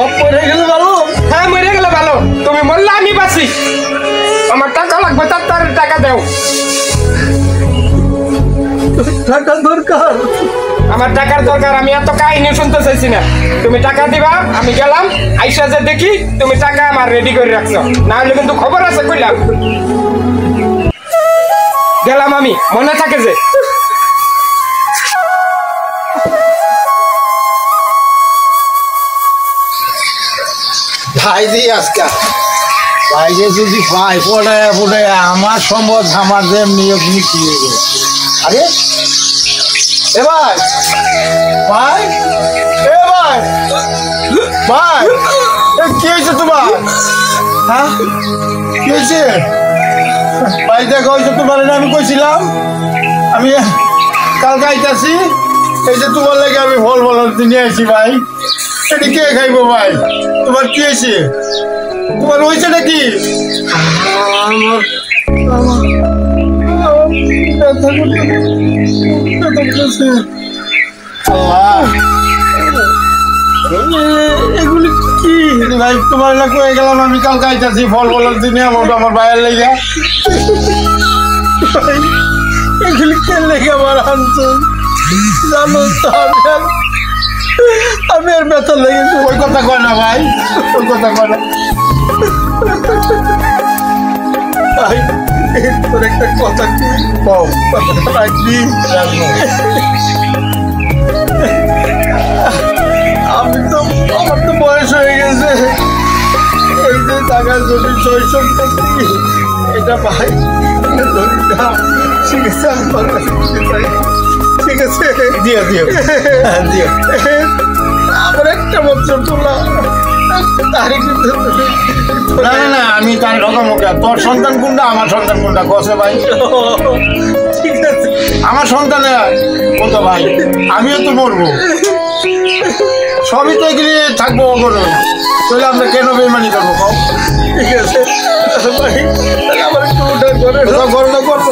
সব মরে গেলে ভালো। হ্যাঁ মরে গেলে ভালো, তুমি মরলে আমি বাঁচি। আমার টাকা লাগবে, তার টাকা দাও। টাকা দরকার, আমার টাকার দরকার। আমি এত কাহিনী শুনতে চাইছি না। তুমি টাকা দিবা, আমি গেলাম। আইসা যে দেখি তুমি টাকা আমার রেডি করে রাখছো, না হলে কিন্তু খবর আছে কইলাম। গেলাম আমি, মনে থাকে যে। ভাই দি আজকা ভাই যে যদি ভাই পড়ে পড়ে আমার সম্পদ আমার যে নিয়োগ নিয়ে আরে এ ভাই ভাই এ ভাই ভাই কি হয়েছে তোমার? হ্যাঁ কি হয়েছে ভাই? দেখো তোমার আমি কইছিলাম আমি কালকে আইতাছি, এই যে তোমার লাগে আমি ফল ফল নিয়ে আসি ভাই। এটা কে খাইবো ভাই? তোমার কি হয়েছে? তোমার হয়েছে নাকি? এগুলি কি ভাই? তোমার না কয়ে গেলাম আমি কালকে আইতাছি ফল ফল দিনে আমার ভাইয়ের লেগে। এগুলি কে লেগে আমার আনছো জানো তো? আমি আর ব্যথা লেগেছে। ওই কথা কয় না ভাই, ওই কথা কয় না ভাই। তোর একটা কথা কও, কথাটা রাখবি। আমি তো আমার তো বয়স হয়ে গেছে, এই যে টাকা জমি সই সম্পত্তি এটা ভাই ঠিক আছে, ঠিক আছে দিও দিও দিও। আমার একটা বছর তোলা না না না, আমি তার ঢোকামোকা। তোর সন্তান কোনটা আমার সন্তান কোনটা কসে ভাই? ঠিক আছে আমার সন্তানে কত ভাই, আমিও তো মরবো, সবই তো এগুলি থাকবো করো, তাহলে আমরা কেন বেমানি করবো? ঠিক আছে ভাই, আমার একটু ঘরে করবো।